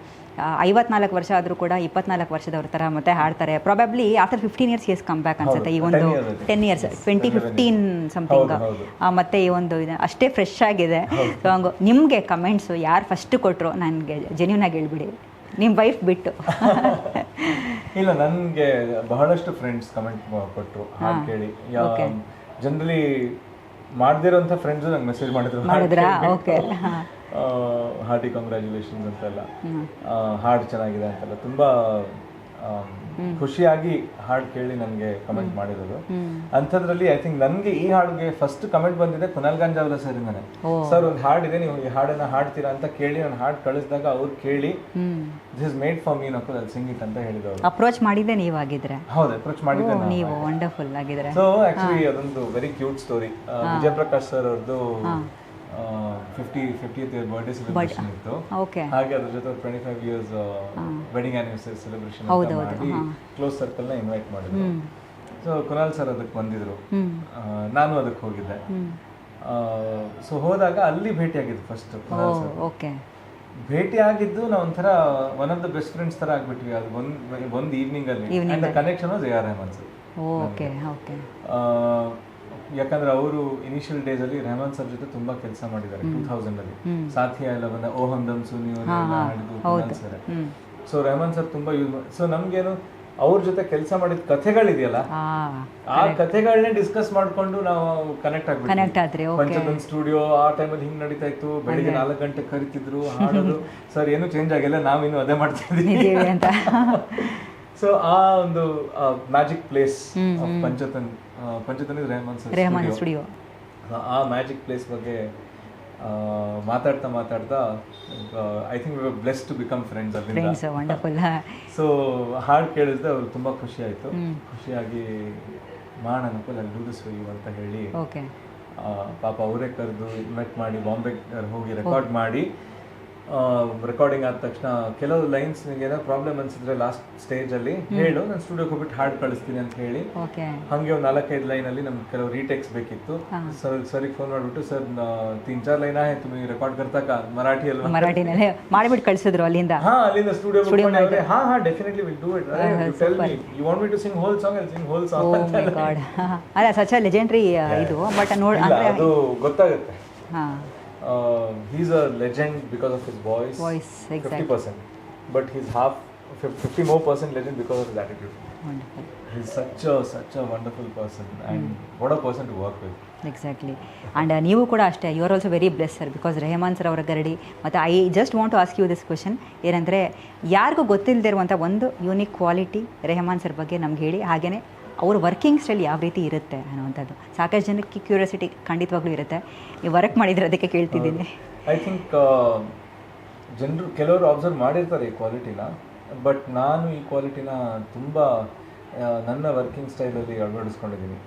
54 ವರ್ಷ ಆದರೂ ಕೂಡ 24 ವರ್ಷದವ್ರ ಥರ ಮತ್ತೆ ಹಾಡ್ತಾರೆ. ಪ್ರಾಬಬ್ಲಿ ಆಫ್ಟರ್ 15 years ಎಸ್ ಕಮ್ ಬ್ಯಾಕ್ ಅನ್ಸುತ್ತೆ. ಈ ಒಂದು 10 years 2015 ಸಮಥಿಂಗ್. ಮತ್ತೆ ಈ ಒಂದು ಅಷ್ಟೇ ಫ್ರೆಶ್ ಆಗಿದೆ ಸಾಂಗು. ನಿಮಗೆ ಕಮೆಂಟ್ಸು ಯಾರು ಫಸ್ಟ್ ಕೊಟ್ಟರು ನನಗೆ ಜೆನ್ಯೂನ್ ಆಗಿ ಹೇಳ್ಬಿಡಿ, ನಿಮ್ಮ ವೈಫ್ ಬಿಟ್ಟು. ಇಲ್ಲ, ನನಗೆ ಬಹಳಷ್ಟು ಫ್ರೆಂಡ್ಸ್ ಕಮೆಂಟ್ ಕೊಟ್ಟರು ಹಾಡು ಕೇಳಿ. ಜನರಲಿ ಮಾಡದಿರೋಂಥ ಫ್ರೆಂಡ್ಸು ನಂಗೆ ಮೆಸೇಜ್ ಮಾಡಿದ್ರಾ? ಓಕೆ, ಹಾರ್ಟಿ ಕಂಗ್ರ್ಯಾಚುಲೇಷನ್ಸ್ ಅಂತೆಲ್ಲ, ಹಾಡು ಚೆನ್ನಾಗಿದೆ ಅಂತೆಲ್ಲ ತುಂಬ ಖುಷಿಯಾಗಿ ಹಾಡು ಕೇಳಿ ನನಗೆ ಕಮೆಂಟ್ ಮಾಡಿರೋದು. ಅಂಥದ್ರಲ್ಲಿ ಐ ಥಿಂಕ್ ನನಗೆ ಈ ಹಾಡಿಗೆ ಫಸ್ಟ್ ಕಮೆಂಟ್ ಬಂದಿದೆ ಕುನಾಲ್ ಗಾಂಜಾವಾಲ ಸರ್ ಇಂದಾನೆ. ಸರ್ ಒಂದು ಹಾಡಿದೆ, ನೀವು ಈ ಹಾಡನ್ನ ಹಾಡ್ತೀರಾ ಅಂತ ಕೇಳಿ ನಾನು ಹಾಡು ಕಳಿಸಿದಾಗ ಅವ್ರು ಕೇಳಿ this is made for me Nakul, ಅಲ್ಲಿ ಸಿಂಗ್ ಇಟ್ ಅಂತ ಹೇಳಿದವರು. ಅಪ್ರೋಚ್ ಮಾಡಿದ್ದೆ ನೀವಾಗಿದ್ರೆ? ಹೌದು, ಅಪ್ರೋಚ್ ಮಾಡಿದ್ದೆ ನೀವು. ವಂಡರ್ಫುಲ್ ಆಗಿದ್ರೆ. ಸೊ ಆಕ್ಚುಲಿ ಅದೊಂದು very cute story. Vijay Prakash sir ಅವ್ರದ್ದು 50th year ಬರ್ಡೇ ಸೆಲೆಬ್ರೇಷನ್ ಇತ್ತು. ಹಾಗೆ ಅದ್ರ ಜೊತೆ 25 years ವೆಡ್ಡಿಂಗ್ ಆನಿವರ್ಸರಿ ಸೆಲೆಬ್ರೇಷನ್ ಮಾಡಿ ಕ್ಲೋಸ್ ಸರ್ಕಲ್ ನ ಇನ್ವೈಟ್ ಮಾಡಿದ್ರು. ಸೊ ಕುನಾಲ್ ಸರ್ ಅದಕ್ಕೆ ಬಂದಿದ್ರು, ನಾನು ಅದಕ್ಕೆ ಹೋಗಿದ್ದೆ. ಸೊ ಹೋದಾಗ ಅಲ್ಲಿ ಭೇಟಿಯಾಗಿದ್ದು ಫಸ್ಟ್ ಕುನಾಲ್ ಸರ್. ಭೇಟಿ ಆಗಿದ್ದು ನಾವು ಒಂಥರ one of the best friends ತರ ಆಗ್ಬಿಟ್ವಿ. ಅದು ಒಂದು ಈವ್ನಿಂಗ್ ಅಲ್ಲಿ connection was A R Rahman sir. ಯಾಕಂದ್ರೆ ಅವರು ಇನಿಷಿಯಲ್ ಡೇಸ್ ಅಲ್ಲಿ ರೆಹಮಾನ್ ಸರ್ ಜೊತೆ ತುಂಬಾ ಕೆಲಸ ಮಾಡಿದ್ದಾರೆ. 2000 ಅಲ್ಲಿ ಸಾಥಿಯಾ ಎಲ್ಲ ಬಂದ ಓ ಹಮ್ದಮ್ ಸುನಿ ಹಾಡಿದ್ದು Kunal sir. So Rehman sir ತುಂಬಾ ಯೂಸ್ ಮಾಡಿ. ಸೊ ನಮ್ಗೇನು ಅವ್ರ ಜೊತೆ ಕೆಲಸ ಮಾಡಿದ ಕಥೆಗಳಿದೆಯಲ್ಲ, ಆ ಕಥೆಗಳನ್ನೇ ಡಿಸ್ಕಸ್ ಮಾಡ್ಕೊಂಡು ನಾವು ಕನೆಕ್ಟ್ ಆಗ್ಬಿಟ್ಟು ಪಂಚತನ್ ಸ್ಟುಡಿಯೋ ಆ ಟೈಮಲ್ಲಿ ಹಿಂಗ್ ನಡೀತಾ ಇತ್ತು. ಬೆಳಿಗ್ಗೆ 4 ಗಂಟೆ ಕರಿತಿದ್ರು ಹಾಡೋದು. ಸರ್ ಏನು ಚೇಂಜ್ ಆಗಿಲ್ಲ, ನಾವಿನ್ನು ಅದೇ ಮಾಡ್ತಿದ್ವಿ ಅಂತ. ಸೊ ಆ ಒಂದು magic place of Panchathan is Rehman studio. ಆ ಮ್ಯಾಜಿಕ್ ಪ್ಲೇಸ್ ಬಗ್ಗೆ ಮಾತಾಡ್ತಾ I think we were blessed to become friends ಅಲ್ಲಿಂದ. ಸೊ ಹಾಡು ಕೇಳಿದ್ರೆ ಅವ್ರಿಗೆ ತುಂಬ ಖುಷಿ ಆಯಿತು. ಖುಷಿಯಾಗಿ ಮಾಡೋಣ ಅನುಕೂಲ ಅಲ್ಲಿ ಡೂ ದಿಸ್ ಫಾರ್ ಯು ಅಂತ ಹೇಳಿ ಪಾಪ ಅವರೇ ಕರೆದು ಇನ್ವೈಟ್ ಮಾಡಿ ಬಾಂಬೆಗೆ ಹೋಗಿ ರೆಕಾರ್ಡ್ ಮಾಡಿ, ರೆಕಾರ್ಡಿಂಗ್ ಆದ ತಕ್ಷಣ ಕೆಲವು ಲೈನ್ಸ್ ನಿಮಗೆ ಏನೋ ಪ್ರಾಬ್ಲಮ್ ಅನ್ಸಿದ್ರೆ ಲಾಸ್ಟ್ ಸ್ಟೇಜ್ ಅಲ್ಲಿ ಹೇಳು, ನಾನು ಸ್ಟುಡಿಯೋಗೆ ಹೋಗ್ಬಿಟ್ಟು ಹಾಡು ಕಳಿಸ್ತೀನಿ ಅಂತ ಹೇಳಿ ಹಂಗೆ ಒಂದು 4-5 ಲೈನ್ ಅಲ್ಲಿ ನಮ್ಗೆ ಕೆಲವು ರೀಟೇಕ್ಸ್ ಬೇಕಿತ್ತು. ಸರಿಗೆ ಫೋನ್ ಮಾಡ್ಬಿಟ್ಟು ಸರ್ 3-4 ಲೈನ್ ಆಯ್ತು ನೀವು ರೆಕಾರ್ಡ್ ಕರ್ತಾಕ ಮರಾಠಿಯಲ್ಲಿ ಮಾಡಿಬಿಟ್ಟು ಕಳಿಸಿದ್ರು ಅಲ್ಲಿಂದ. ಅಲ್ಲಿಂದ studio definitely will do it. You tell me you want me to sing whole song, I will sing whole song. ಅಲ್ಲ, ಸಚ್ ಅ ಲೆಜೆಂಡರಿ ಇದು. ಬಟ್ ನೋಡಿ ಅದು ಗೊತ್ತಾಗುತ್ತೆ. He's a legend because of his voice, exactly. 50%, but he's 50 more % legend because of his attitude. Wonderful. He's such a wonderful person, and what a person to work with. Exactly. And ನೀವು ಕೂಡ ಅಷ್ಟೇ, you are also very bless sir, because Rahman sir ಅವರ ಗರಡಿ. ಮತ್ತು I just want to ask you this question ಏನಂದರೆ, ಯಾರಿಗೂ ಗೊತ್ತಿಲ್ಲದೆ ಇರುವಂಥ ಒಂದು ಯೂನಿಕ್ ಕ್ವಾಲಿಟಿ ರೆಹಮಾನ್ ಸರ್ ಬಗ್ಗೆ ನಮ್ಗೆ ಹೇಳಿ. ಹಾಗೆಯೇ ಅವ್ರ ವರ್ಕಿಂಗ್ ಸ್ಟೈಲ್ ಯಾವ ರೀತಿ ಇರುತ್ತೆ ಅನ್ನುವಂಥದ್ದು ಸಾಕಷ್ಟು ಜನಕ್ಕೆ ಕ್ಯೂರಿಯಾಸಿಟಿ ಖಂಡಿತವಾಗ್ಲೂ ಇರುತ್ತೆ. ನೀವು ವರ್ಕ್ ಮಾಡಿದ್ರೆ ಅದಕ್ಕೆ ಕೇಳ್ತಿದ್ದೀನಿ. ಐ ಥಿಂಕ್ ಜನರು ಕೆಲವರು ಅಬ್ಸರ್ವ್ ಮಾಡಿರ್ತಾರೆ ಈ ಕ್ವಾಲಿಟಿನ, ಬಟ್ ನಾನು ಈ ಕ್ವಾಲಿಟಿನ ತುಂಬ ನನ್ನ ವರ್ಕಿಂಗ್ ಸ್ಟೈಲಲ್ಲಿ ಅಳವಡಿಸ್ಕೊಂಡಿದ್ದೀನಿ.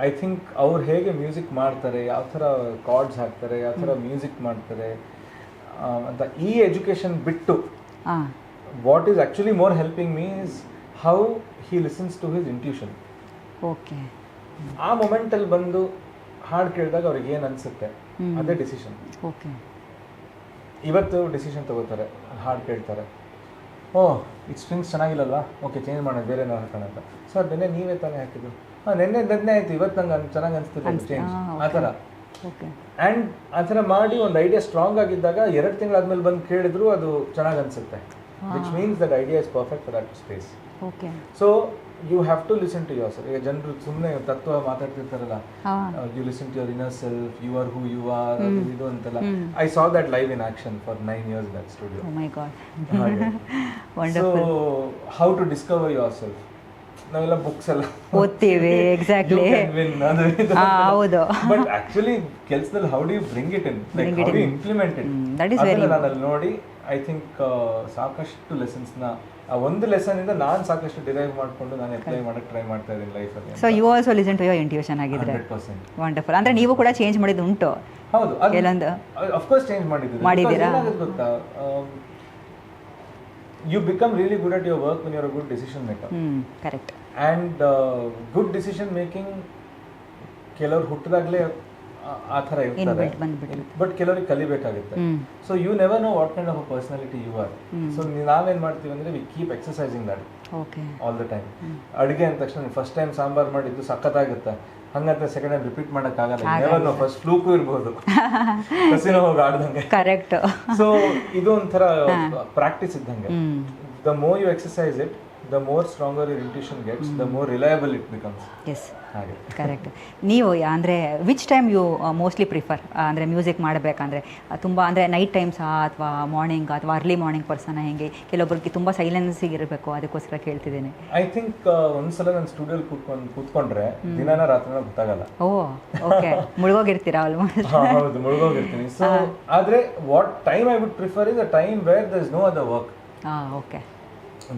ಐ ಥಿಂಕ್ ಅವ್ರು ಹೇಗೆ ಮ್ಯೂಸಿಕ್ ಮಾಡ್ತಾರೆ, ಯಾವ ಥರ ಕಾರ್ಡ್ಸ್ ಹಾಕ್ತಾರೆ, ಯಾವ ಥರ ಮ್ಯೂಸಿಕ್ ಮಾಡ್ತಾರೆ ಅಂತ ಈ ಎಜುಕೇಷನ್ ಬಿಟ್ಟು what is actually more helping me is how he listens to his intuition. Okay. ಆ ಮೊಮೆಂಟಲ್ಲಿ ಬಂದು ಹಾಡು ಕೇಳಿದಾಗ ಅವ್ರಿಗೆ ಏನು ಅನಿಸುತ್ತೆ ಅದೇ ಡಿಸಿಷನ್. ಓಕೆ. ಇವತ್ತು ಡಿಸಿಷನ್ ತಗೋತಾರೆ, ಹಾಡು ಕೇಳ್ತಾರೆ, ಇದು ಸ್ಟ್ರಿಂಗ್ಸ್ ಚೆನ್ನಾಗಿಲ್ಲಲ್ವಾ, ಓಕೆ ಚೇಂಜ್ ಮಾಡೋದು, ಬೇರೆ ಏನಾರು ಹಾಕೋಣ ಅಂತ. ಸರ್ ನಿನ್ನೆ ನೀವೇ ತಾನೇ ಹಾಕಿದ್ದು, ನೆನ್ನೆ ಆಯಿತು, ಇವತ್ತು ನಂಗೆ ಚೆನ್ನಾಗಿ ಅನಿಸ್ತಿದೆ ಚೇಂಜ್, ಆ ಥರ. ಆ್ಯಂಡ್ ಆ ಥರ ಮಾಡಿ ಒಂದು ಐಡಿಯಾ ಸ್ಟ್ರಾಂಗ್ ಆಗಿದ್ದಾಗ 2 ತಿಂಗಳಾದ್ಮೇಲೆ ಬಂದು ಕೇಳಿದ್ರು ಅದು ಚೆನ್ನಾಗಿ ಅನಿಸುತ್ತೆ. Which means that idea is perfect for that space. Okay. So you have to listen to yourself. ಈಗ ಜನರು ಸುಮ್ಮನೆ ತತ್ವ ಮಾತಾಡ್ತಿರ್ತಾರಲ್ಲ, you listen to your inner self, you are who you are, ಇದು ಅಂತೆಲ್ಲ. I saw that live in action for 9 years in that studio. Oh my God. Wonderful. So how to discover yourself? ನಾವೆಲ್ಲ ಬುಕ್ಸ್ ಎಲ್ಲ ಓದ್ತೀವಿ. ಎಕ್ಸಾಕ್ಟ್ಲಿ. ಹೌದು. ಬಟ್ ಆಕ್ಚುಲಿ ಕೆಲಸದಲ್ಲಿ how do you bring it in, like how do implement it, that is very. ನಾನು ಅಲ್ಲಿ ನೋಡಿ ಐ ಥಿಂಕ್ ಸಾಕಷ್ಟು ಲೆಸನ್ಸ್ನ, ಆ ಒಂದು ಲೆಸನ್ ಇಂದ ನಾನು ಸಾಕಷ್ಟು ಡಿರೈವ್ ಮಾಡಿಕೊಂಡು ನಾನು ಅಪ್ಲೈ ಮಾಡಕ್ಕೆ ಟ್ರೈ ಮಾಡ್ತಾ ಇದ್ದೀನಿ ಲೈಫಲ್ಲಿ. So you also listen to your intuition ಆಗಿದ್ರೆ 100%. ವಂಡರ್ಫುಲ್. ಅಂದ್ರೆ ನೀವು ಕೂಡ ಚೇಂಜ್ ಮಾಡಿದ್ದು ಉಂಟು? ಹೌದು, ಕೆಲವೊಂದು ಆಫ್ ಕೋರ್ಸ್ ಚೇಂಜ್ ಮಾಡಿದ್ದೀರಾ. ಗೊತ್ತಾ, you become really good at your work when you're a good decision maker. Correct. And good decision making ಕೆಲವ್ರು ಹುಟ್ಟಿದಾಗಲೇ ಆ ಥರ ಇರ್ತಾರೆ, ಬಟ್ ಕೆಲವ್ರಿಗೆ ಕಲಿಬೇಕಾಗುತ್ತೆ. So you never know what kind of a personality you are. So ನಾವೇನ್ ಮಾಡ್ತೀವಿ ಅಂದ್ರೆ we keep exercising that all the time. ಅಡುಗೆ ಅಂದ ತಕ್ಷಣ ಫಸ್ಟ್ ಟೈಮ್ ಸಾಂಬಾರ್ ಮಾಡಿದ್ದು ಸಖತ್ತಾಗುತ್ತೆ ಹಂಗಂತ ಸೆಕೆಂಡ್ ಟೈಮ್ ರಿಪೀಟ್ ಮಾಡೋಕ್ಕಾಗಲ್ಲ. ನೆವರ್ ನೋ, ಫಸ್ಟ್ ಫ್ಲೂಕು ಇರ್ಬೋದು, ಕಸಿನೋ ಹೋಗಿ ಆಡ್ದಂಗೆ. ಕರೆಕ್ಟ್. ಸೊ ಇದು ಒಂಥರ ಪ್ರಾಕ್ಟೀಸ್ ಇದ್ದಂಗೆ. The more you exercise it, the more stronger your intuition gets, the more reliable it becomes. Yes, correct. ನೀವು ಅಂದರೆ which time you mostly prefer ಅಂದರೆ ಮ್ಯೂಸಿಕ್ ಮಾಡಬೇಕಂದ್ರೆ ತುಂಬ ಅಂದರೆ ನೈಟ್ ಟೈಮ್ಸಾ ಅಥವಾ ಮಾರ್ನಿಂಗ್ ಅಥವಾ ಅರ್ಲಿ ಮಾರ್ನಿಂಗ್ ಪರ್ಸನ ಹೆಂಗೆ? ಕೆಲವೊಬ್ಬರಿಗೆ ತುಂಬ ಸೈಲೆನ್ಸಿಗೆ ಇರಬೇಕು, ಅದಕ್ಕೋಸ್ಕರ ಕೇಳ್ತಿದ್ದೀನಿ. ಐ ಥಿಂಕ್ ಒಂದ್ಸಲ ನಾನು ಸ್ಟುಡಿಯೋಲಿ ಕೂತ್ಕೊಂಡ್ರೆ ದಿನಾನ ರಾತ್ರಿನ ಗೊತ್ತಾಗಲ್ಲ. ಓ ಓಕೆ, ಮುಳುಗೋಗಿರ್ತೀರಾ ಆಲ್ಮೋಸ್ಟ್? ಹೌದು, ಮುಳುಗೋಗಿರ್ತೀನಿ. ಸೊ ಆದರೆ what time I would prefer is a time where there is no other work. Okay,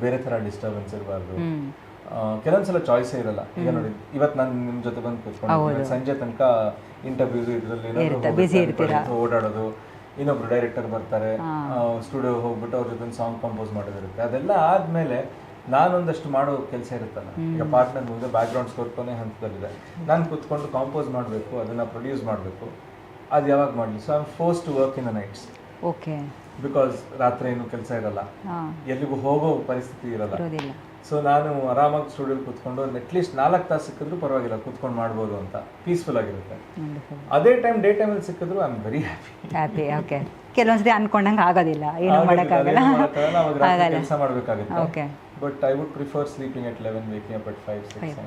ಬೇರೆ ಥರ ಡಿಸ್ಟರ್ಬೆನ್ಸ್ ಇರಬಾರ್ದು. ಕೆಲವೊಂದ್ಸಲ ಚಾಯ್ಸೇ ಇರಲ್ಲ. ಈಗ ನೋಡಿ, ಇವತ್ತು ನಾನು ನಿಮ್ಮ ಜೊತೆ ಬಂದು ಕೂತ್ಕೊಂಡು ಸಂಜೆ ತನಕ ಇಂಟರ್ವ್ಯೂಸ್ ಇದರಲ್ಲಿ ಓಡಾಡೋದು, ಇನ್ನೊಬ್ರು ಡೈರೆಕ್ಟರ್ ಬರ್ತಾರೆ, ಸ್ಟುಡಿಯೋ ಹೋಗ್ಬಿಟ್ಟು ಅವ್ರ ಜೊತೆ ಸಾಂಗ್ ಕಂಪೋಸ್ ಮಾಡೋದಿರುತ್ತೆ. ಅದೆಲ್ಲ ಆದ್ಮೇಲೆ ನಾನೊಂದಷ್ಟು ಮಾಡೋ ಕೆಲಸ ಇರುತ್ತಲ್ಲ. ಈಗ ಪಾರ್ಟ್ನರ್ ಮುಗಿದ ಬ್ಯಾಕ್ ಗ್ರೌಂಡ್ ಸ್ಕೋರ್ ಕೊನೆ ಹಂತದಲ್ಲಿದೆ, ನಾನು ಕೂತ್ಕೊಂಡು ಕಾಂಪೋಸ್ ಮಾಡಬೇಕು, ಅದನ್ನ ಪ್ರೊಡ್ಯೂಸ್ ಮಾಡಬೇಕು. ಅದು ಯಾವಾಗ ಮಾಡಲಿ? So I am force to work in the nights. Okay, because ರಾತ್ರಿ ಏನು ಕೆಲಸ ಇರಲ್ಲ, ಎಲ್ಲಿಗೂ ಹೋಗೋ ಪರಿಸ್ಥಿತಿ ಇರಲ್ಲ. ಸೊ ನಾನು ಆರಾಮಾಗಿ ಸ್ಟುಡಿಯೋಲಿ ಕೂತ್ಕೊಂಡು ಅಟ್ಲೀಸ್ಟ್ 4 ತಾಸು ಸಿಕ್ಕಿದ್ರು ಪರವಾಗಿಲ್ಲ, ಕೂತ್ಕೊಂಡು ಮಾಡ್ಬೋದು ಅಂತ ಪೀಸ್ಫುಲ್ ಆಗಿರುತ್ತೆ. ಅದೇ ಟೈಮ್ ಡೇ ಟೈಮಲ್ಲಿ ಸಿಕ್ಕಿದ್ರು I am very happy. Okay, ಕೆಲವೊಂದ್ಸತಿ ಅನ್ಕೊಂಡಂಗೆ ಆಗೋದಿಲ್ಲ, ಏನು ಮಾಡೋಕ್ಕಾಗಲ್ಲ, ಕೆಲಸ ಮಾಡಬೇಕಾಗುತ್ತೆ. But I would prefer sleeping at 11, waking up at 5, 6.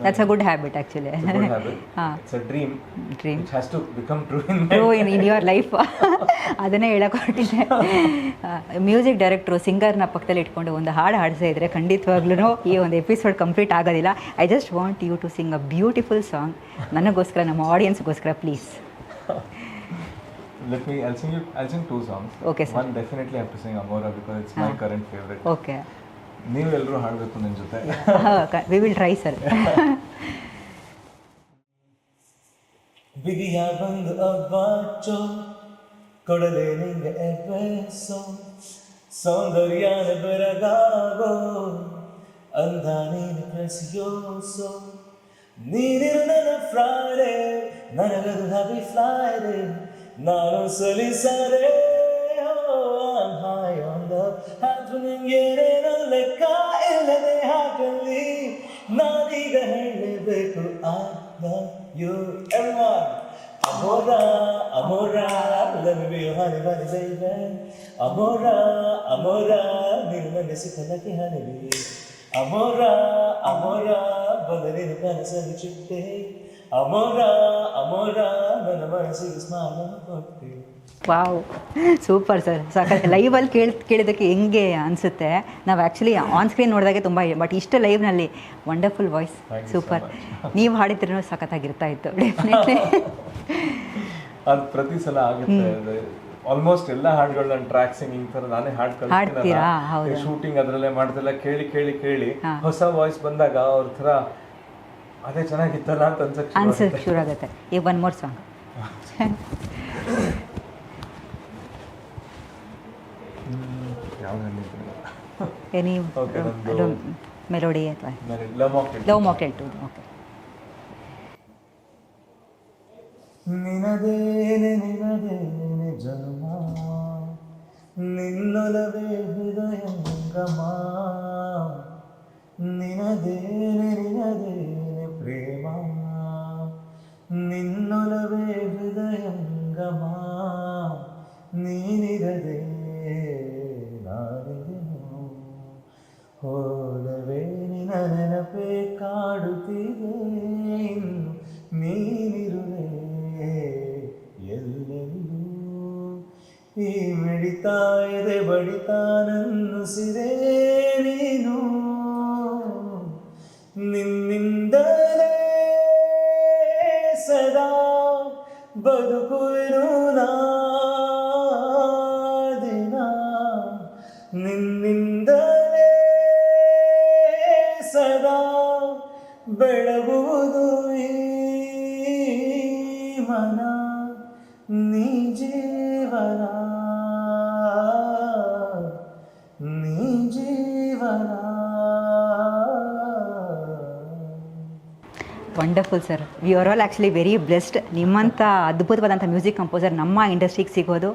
That's a good habit actually. It's a good habit. It's a dream. Which has to become true in your life. ಅದನ್ನೇ ಹೇಳಕೊಟ್ಟಿದ್ದೆ. ಮ್ಯೂಸಿಕ್ ಡೈರೆಕ್ಟ್ರು ಸಿಂಗರ್ನ ಪಕ್ಕದಲ್ಲಿ ಇಟ್ಕೊಂಡು ಒಂದು ಹಾಡು ಹಾಡಿಸೇ ಇದ್ರೆ ಖಂಡಿತವಾಗ್ಲೂ ಈ ಒಂದು ಎಪಿಸೋಡ್ ಕಂಪ್ಲೀಟ್ ಆಗೋದಿಲ್ಲ. I just want you to sing a beautiful song ನನಗೋಸ್ಕರ, ನಮ್ಮ ಆಡಿಯನ್ಸ್ಗೋಸ್ಕರ, please. I'll sing 2 songs. Okay, sir. One definitely I have to sing Amora because it's my current favorite. Okay. ನೀವೆಲ್ಲರೂ ಹಾಡಬೇಕು ನನ್ನ ಜೊತೆ. We will try sir. ಬಿಗಿಯ ಬಂದು ಅಬ್ಬಾಚೋ ಕೊಡಲೆ ನಿಂಗೆ ಎಬ್ಬೆಸೋ ಸೌಂದರ್ಯನ ಬೆರಗಾಗೋ ಅಂದ ನೀನು ಪ್ರೆಸಿಯೋಸೋ ನೀನಿರು ನನ್ನ ಫ್ರೈಡೆ ನನಗದು ಹ್ಯಾಪಿ ಫ್ಲೈಡೆ ನಾನು ಸಲಿಸರೆ high on the happening ಏನೇನೋ ಲೆಕ್ಕ ಇಲ್ಲದೆ ಹಾಕಲಿ ನಾನೀಗ ಹೇಳಬೇಕು I love you everyone. Amora, Amora, let me be your honey bunny baby. Amora, Amora, ನೀನು ನನ್ನ ಸಿಕ್ಕಲಕ್ಕೆ ಹನಿವಿ. Amora, Amora, ಬಂದ ನೀನು ಕನಸಲ್ಲಿ ಚಿಟ್ಟೆ. Amora, Amora, ನನ್ನ ಮನಸ್ಸಿಗೆ ಸ್ಮಾನ ಕೊಟ್ಟೆ. Wow, super sir. ಸಾಕಷ್ಟು ಲೈವಲ್ಲಿ ಕೇಳಿದ್ದಕ್ಕೆ ಹೆಂಗೆ ಅನಿಸುತ್ತೆ. ನಾವು ಆ್ಯಕ್ಚುಲಿ ಆನ್ ಸ್ಕ್ರೀನ್ ನೋಡಿದಾಗೆ ತುಂಬ, ಬಟ್ ಇಷ್ಟು ಲೈವ್ನಲ್ಲಿ ವಂಡರ್ಫುಲ್ ವಾಯ್ಸ್, ಸೂಪರ್. ನೀವು ಹಾಡಿದ್ರೂ ಸಖತ್ತಾಗಿರ್ತಾ ಇತ್ತು ಡೆಫಿನೆಟ್ಲಿ. ಅದು ಪ್ರತಿ ಸಲ ಆಗುತ್ತೆ. ಆಲ್ಮೋಸ್ಟ್ ಎಲ್ಲ ಹಾಡುಗಳನ್ನ ಟ್ರ್ಯಾಕ್ ಸಿಂಗಿಂಗ್ ಥರ ನಾನೇ ಹಾಡು ಕಲಿಸ್ತೀನಿ. ಶೂಟಿಂಗ್ ಅದರಲ್ಲೇ ಮಾಡ್ದೆಲ್ಲ ಕೇಳಿ ಕೇಳಿ ಕೇಳಿ ಹೊಸ ವಾಯ್ಸ್ ಬಂದಾಗ ಅವ್ರ ಥರ ಅದೇ ಚೆನ್ನಾಗಿತ್ತಲ್ಲ ಅಂತ ಅನ್ಸಕ್ಕೆ ಶುರು ಆಗುತ್ತೆ. ಈಗ one more song. Any melody ಅಥವಾ ಲವ್ ಮಾಕ್ಟೇಲ್ 2. ಓಕೆ. ನಿನದೇನೆ ನಿನದೇನೆ ಜನ್ಮ ನಿನ್ನೊಲವೇ ಹೃದಯಂಗಮ ನಿನದೇನೆ ನಿನದೇನೆ ಪ್ರೇಮ ನಿನ್ನೊಲವೇ ಹೃದಯಂಗಮ ನೀನಿರದೆ ಹೋಲವೇ ನಿನ ನೆನಪೇ ಕಾಡುತ್ತಿದೆ ಇನ್ನು ನೀನಿರುವೆ ಎಲ್ಲೆಲ್ಲೂ ಈ ಮಿಡಿತಾ ಇದೆ ಬಡಿತಾ ನನ್ನುಸಿರೇ ನೀನು ನಿನ್ನಿಂದಲೇ ಸದಾ ಬದುಕುವೆನು ನಾ ದಿನ ನಿನ್ನಿಂದಲೇ ಸದಾ ಬೆಳಗುವುದು ಈ ಮನ ನೀ ಜೀವನ ನೀ ಜೀವನ. Wonderful sir, V are all actually very blessed. ನಿಮ್ಮಂಥ ಅದ್ಭುತವಾದಂಥ ಮ್ಯೂಸಿಕ್ ಕಂಪೋಸರ್ ನಮ್ಮ ಇಂಡಸ್ಟ್ರಿಗೆ ಸಿಗೋದು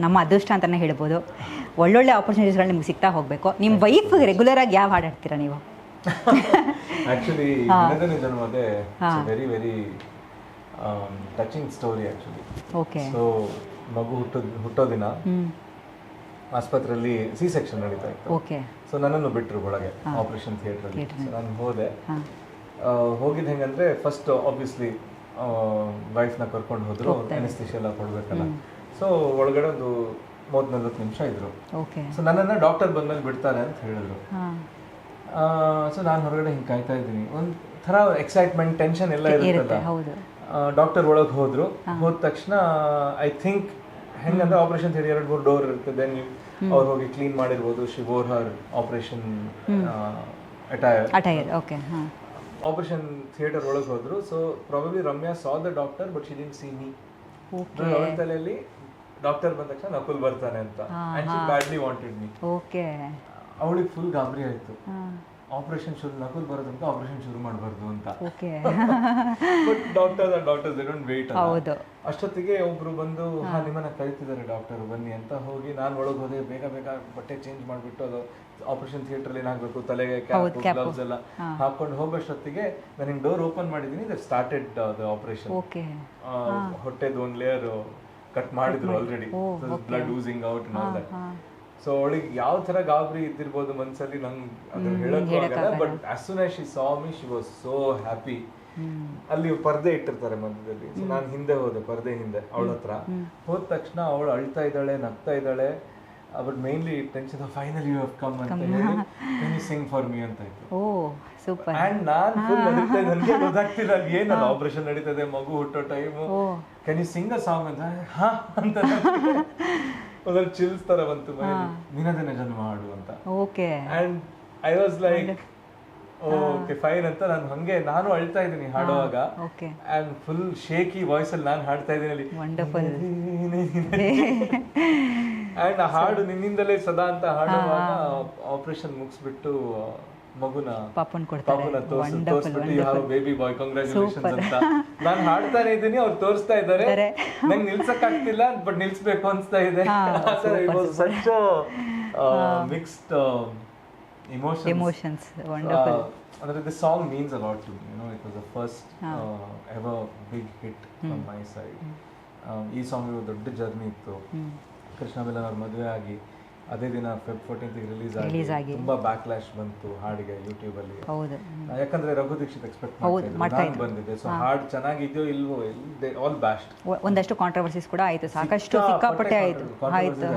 ನಮ್ಮ ಅದೃಷ್ಟ ಅಂತಲೇ ಹೇಳ್ಬೋದು. ಒಳ್ಳೊಳ್ಳೆ ಆಪರ್ಚುನಿಟೀಸ್ಗಳು ನಿಮ್ಗೆ ಸಿಗ್ತಾ ಹೋಗಬೇಕು. ನಿಮ್ಮ ವೈಫ್ ರೆಗ್ಯುಲರಾಗಿ ಯಾವ ಹಾಡು ಹಾಡ್ತೀರಾ ನೀವು? ಆ್ಯಕ್ಚುಲಿ ದಿನದ ಜನ್ಮದೇ very very touching story actually. Okay. So ಮಗು ಹುಟ್ಟೋ ದಿನ ಆಸ್ಪತ್ರೆಯಲ್ಲಿ ಸಿ ಸೆಕ್ಷನ್ ನಡೀತಾ ಇತ್ತು. ಓಕೆ. ಸೊ ನನ್ನನ್ನು ಬಿಟ್ಟರು ಒಳಗೆ ಆಪರೇಷನ್ ಥಿಯೇಟ್ರಲ್ಲಿ. ನಾನು ಹೋದೆ. ಹೋಗಿದ್ದು ಹೆಂಗಂದ್ರೆ ಫಸ್ಟ್ ಆಬ್ವಿಯಸ್ಲಿ ವೈಫ್ನ ಕರ್ಕೊಂಡು ಹೋದ್ರು, ಅನೆಸ್ಥಿಷಿಯಾ ಎಲ್ಲ ಕೊಡ್ಬೇಕಲ್ಲ. ಸೊ ಒಳಗಡೆ ಒಂದು 30-40 ನಿಮಿಷ ಇದ್ರು. ಸೊ ನನ್ನನ್ನು ಡಾಕ್ಟರ್ ಬಂದ್ಮೇಲೆ ಬಿಡ್ತಾರೆ ಅಂತ ಹೇಳಿದ್ರು. ಸೊ ನಾನು ಹೊರಗಡೆ ಹಿಂಗೆ ಕಾಯ್ತಾ ಇದ್ದೀನಿ. ಒಂದು ಥರ ಎಕ್ಸೈಟ್ಮೆಂಟ್, ಟೆನ್ಷನ್ ಎಲ್ಲ ಇರುತ್ತಲ್ಲ. ಡಾಕ್ಟರ್ ಒಳಗೆ ಹೋದ್ರು. ಹೋದ ತಕ್ಷಣ ಐ ಥಿಂಕ್ ಹೆಂಗಂದ್ರೆ ಆಪರೇಷನ್ ಥಿಯೇಟರ್ 2-3 ಡೋರ್ ಇರ್ತದೆ. ನೀವು ಅವ್ರು ಹೋಗಿ ಕ್ಲೀನ್ ಮಾಡಿರ್ಬೋದು. She wore her operation attire. Okay. Operation theatre ಒಳಗೆ ಹೋದ್ರು. So probably Ramya saw the doctor but she didn't see me. ಅವಳ ತಲೆಯಲ್ಲಿ ಡಾಕ್ಟರ್ ಬಂದ ತಕ್ಷಣ ನಕುಲ್ ಬರ್ತಾನೆ ಅಂತ. And she badly wanted me. Okay. ಅವಳಿಗೆ ಫುಲ್ ಗಾಬರಿ ಆಯ್ತು. ಆಪರೇಷನ್ ಶುರು, ನಕುಲ್ ಬರೋದಂತ ಆಪರೇಷನ್ ಶುರು ಮಾಡಬಾರ್ದು ಅಂತ. Okay. But doctors they don't wait. ಹೌದು. ಅಷ್ಟೊತ್ತಿಗೆ ಒಬ್ರು ಬಂದು ನಿಮ್ಮನ್ನ ಕರೀತಿದ್ದಾರೆ ಡಾಕ್ಟರ್ ಬನ್ನಿ ಅಂತ. ಹೋಗಿ ನಾನು ಒಳಗೆ ಹೋದೆ. ಬೇಗ ಬೇಗ ಬಟ್ಟೆ ಚೇಂಜ್ ಮಾಡಿಬಿಟ್ಟು ಅದು ಆಪರೇಷನ್ ಥಿಯೇಟರ್ ಏನಾಗಬೇಕು, ತಲೆಗೆ ಕ್ಯಾಪ್ ಗ್ಲೌಸ್ ಎಲ್ಲ ಹಾಕೊಂಡು ಹೋಗೋಷ್ಟೊತ್ತಿಗೆ ನಾನು ಹಿಂಗೆ ಡೋರ್ ಓಪನ್ ಮಾಡಿದ್ದೀನಿ. That started the operation. ಹೊಟ್ಟೆದು ಒಂದು ಲೇಯರ್ ಕಟ್ ಮಾಡಿದ್ರು already. Blood oozing out and all that. So ಅವಳಿಗೆ ಯಾವ ತರ ಗಾಬರಿ ಇದ್ದಿರ್ಬೋದು ಮನ್ಸಲ್ಲಿ, ನಂಗೆ ಅದನ್ನ ಹೇಳಕ್ಕೂ ಆಗಲ್ಲ. But as soon as she saw me she was so happy. ಅಲ್ಲಿ ಪರ್ದೆ ಇಟ್ಟಿರ್ತಾರೆ ಮಧ್ಯದಲ್ಲಿ. ಸೊ ನಾನು ಹಿಂದೆ ಹೋದೆ, ಪರ್ದೆ ಹಿಂದೆ ಅವಳ ಹತ್ರ. ಹೋದ ತಕ್ಷಣ ಅವಳು ಅಳ್ತಾ ಇದ್ದಾಳೆ, ನಗ್ತಾ ಇದ್ದಾಳೆ. But mainly tension, finally you have come ಅಂತ ಹೇಳಿ can you sing for me ಅಂತ ಇತ್ತು. ಅಂಡ್ ನಾನ್ ಫುಲ್ ನನಗೆ ಗೊತ್ತಾಗ್ತಿಲ್ಲ ಅಲ್ಲಿ ಏನಲ್ಲ ಆಪರೇಷನ್ ನಡೀತದೆ, ಮಗು ಹುಟ್ಟೋ time. Can you sing a song ಅಂತ ಹಾ ಅಂತ ಒಂದೊಂದು ಚಿಲ್ಸ್ ತರ ಬಂತು ಮನೇಲಿ. ನಿನ್ನದನ್ನೇ ಜನ್ಮ ಹಾಡು ಅಂತ. And I was like okay fine ಅಂತ. ನಾನು ಅಳ್ತಾ ಇದ್ದೀನಿ ಹಾಡುವಾಗ. ಅಂಡ್ ಫುಲ್ ಶೇಕಿ ವಾಯ್ಸ್ ಅಲ್ಲಿ ನಾನು ಹಾಡ್ತಾ ಇದ್ದೀನಿ ಅಲ್ಲಿ. ಅಂಡ್ ಆ ಹಾಡು ನಿನ್ನಿಂದಲೇ ಸದಾ ಅಂತ ಹಾಡುವಾಗ ಆಪರೇಷನ್ ಮುಗಿಸ್ಬಿಟ್ಟು ಮಗುನ ತೋರಿಸ್ಬಿಟ್ಟು ಯಾವ ಬೇಬಿ ಬಾಯ್ ಕಂಗ್ರಾಚುಲೇಷನ್ಸ್ ಅಂತ ನಾನು ಹಾಡ್ತಾನೆ ಇದ್ದೀನಿ. ಅವ್ರು ತೋರಿಸ್ತಾ ಇದ್ದಾರೆ. ನಂಗೆ ನಿಲ್ಸಕ್ ಆಗ್ತಿಲ್ಲ, ಬಟ್ ನಿಲ್ಸ್ಬೇಕು ಅನ್ಸ್ತಾ ಇದೆ. Such mixed emotions. Wonderful. The song means a lot to me. It was the first ever big hit from my side. ಈ ಸಾಂಗ್ ದೊಡ್ಡ ಜರ್ನಿ ಇತ್ತು. ಕೃಷ್ಣ ಮಿಲನ್ ಅವ್ರ ಮದುವೆ ಆಗಿ ಅದೇ ದಿನ ಫೆಬ್ 14th ರಿಲೀಸ್ ಆಗಿ ತುಂಬಾ ಬ್ಯಾಕ್ಲಾಶ್ ಬಂತು ಹಾಡಿಗೆ ಯೂಟ್ಯೂಬ್ ಅಲ್ಲಿ. ಯಾಕಂದ್ರೆ ರಘು ದೀಕ್ಷಿತ್ ಎಕ್ಸ್ಪೆಕ್ಟ್ ನಾನು ಬಂದಿದ್ದೆ. ಸೊ ಹಾಡು ಚೆನ್ನಾಗಿದೆಯೋ ಇಲ್ವೋ ಆಲ್ ಬ್ಯಾಸ್ಟ್. ಒಂದಷ್ಟು ಕಾಂಟ್ರವರ್ಸೀಸ್ ಕೂಡ ಆಯ್ತು, ಸಾಕಷ್ಟು ಸಿಕ್ಕಾಪಟ್ಟೆ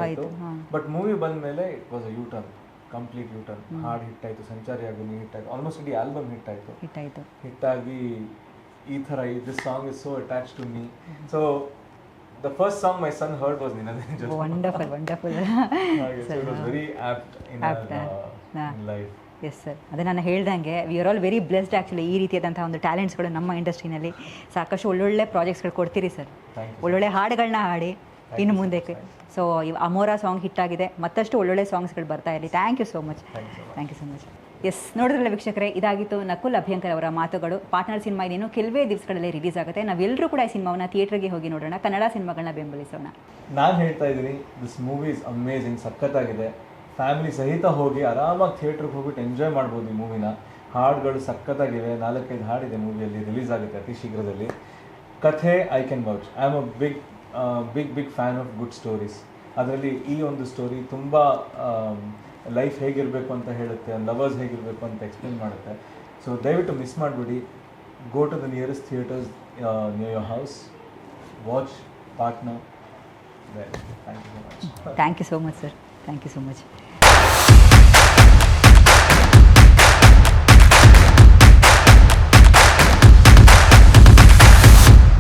ಆಯ್ತು. ಬಟ್ ಮೂವಿ ಬಂದ ಮೇಲೆ it was a U turn, complete U turn. ಹಾಡು ಹಿಟ್ ಆಯ್ತು, ಸಂಚಾರಿ ಆಗಿ ಹಿಟ್ ಆಯ್ತು, ಆಲ್ಮೋಸ್ಟ್ ಇಡೀ ಆಲ್ಬಮ್ ಹಿಟ್ ಆಯ್ತು. ಹಿಟ್ ಆಗಿ ಈ ಥರ this song is so attach to me. So the first song my son heard was Ninadane Janma. Wonderful. So it was very apt in life. Yes sir, ಅದೇ ನಾನು ಹೇಳ್ದಂಗೆ V are all very blessed actually. ಈ ರೀತಿಯಾದಂಥ ಒಂದು ಟ್ಯಾಲೆಂಟ್ಸ್ಗಳು ನಮ್ಮ ಇಂಡಸ್ಟ್ರಿನಲ್ಲಿ ಸಾಕಷ್ಟು ಒಳ್ಳೊಳ್ಳೆ ಪ್ರಾಜೆಕ್ಟ್ಸ್ಗಳು ಕೊಡ್ತೀರಿ ಸರ್. ಒಳ್ಳೊಳ್ಳೆ ಹಾಡುಗಳನ್ನ ಹಾಡಿ ಇನ್ನು ಮುಂದಕ್ಕೆ. ಸೊ ಅಮೋರಾ ಸಾಂಗ್ ಹಿಟ್ ಆಗಿದೆ, ಮತ್ತಷ್ಟು ಒಳ್ಳೊಳ್ಳೆ ಸಾಂಗ್ಸ್ಗಳು ಬರ್ತಾ ಇರಲಿ. Thank you so much. Yes, ನೋಡಿದ್ರಲ್ಲ ವೀಕ್ಷಕರೇ, ಇದಾಗಿತ್ತು ನಕುಲ್ ಅಭ್ಯಂಕರ್ ಅವರ ಮಾತುಗಳು. ಪಾರ್ಟ್ನರ್ ಸಿನಿಮಾ ಇನ್ನೇನು ಕೆಲವೇ ದಿವಸಗಳಲ್ಲಿ ರಿಲೀಸ್ ಆಗುತ್ತೆ. ನಾವೆಲ್ಲರೂ ಕೂಡ ಈ ಸಿನಿಮಾವನ್ನ ಥಿಯೇಟರ್ಗೆ ಹೋಗಿ ನೋಡೋಣ, ಕನ್ನಡ ಸಿನಿಮಾಗಳನ್ನ ಬೆಂಬಲಿಸೋಣ. ನಾನು ಹೇಳ್ತಾ ಇದ್ದೀನಿ, ದಿಸ್ ಮೂವಿ ಇಸ್ ಅಮೇಝಿಂಗ್, ಸಖತ್ತಾಗಿದೆ. ಫ್ಯಾಮಿಲಿ ಸಹಿತ ಹೋಗಿ ಆರಾಮಾಗಿ ಥಿಯೇಟ್ರಿಗೆ ಹೋಗ್ಬಿಟ್ಟು ಎಂಜಾಯ್ ಮಾಡ್ಬೋದು ಈ ಮೂವಿನ. ಹಾಡುಗಳು ಸಖತ್ತಾಗಿವೆ, 4-5 ಹಾಡಿದೆ ಮೂವಿಯಲ್ಲಿ, ರಿಲೀಸ್ ಆಗುತ್ತೆ ಅತಿ ಶೀಘ್ರದಲ್ಲಿ. ಕಥೆ I can vouch. I am a big fan of good stories. ಅದರಲ್ಲಿ ಈ ಒಂದು ಸ್ಟೋರಿ ತುಂಬ ಲೈಫ್ ಹೇಗಿರಬೇಕು ಅಂತ ಹೇಳುತ್ತೆ, ಲವರ್ಸ್ ಹೇಗಿರಬೇಕು ಅಂತ ಎಕ್ಸ್ಪ್ಲೇನ್ ಮಾಡುತ್ತೆ. ಸೊ ದಯವಿಟ್ಟು ಮಿಸ್ ಮಾಡಿಬಿಡಿ. Go to the nearest theatres near your house, watch partner. Thank you so much sir. Thank you so much.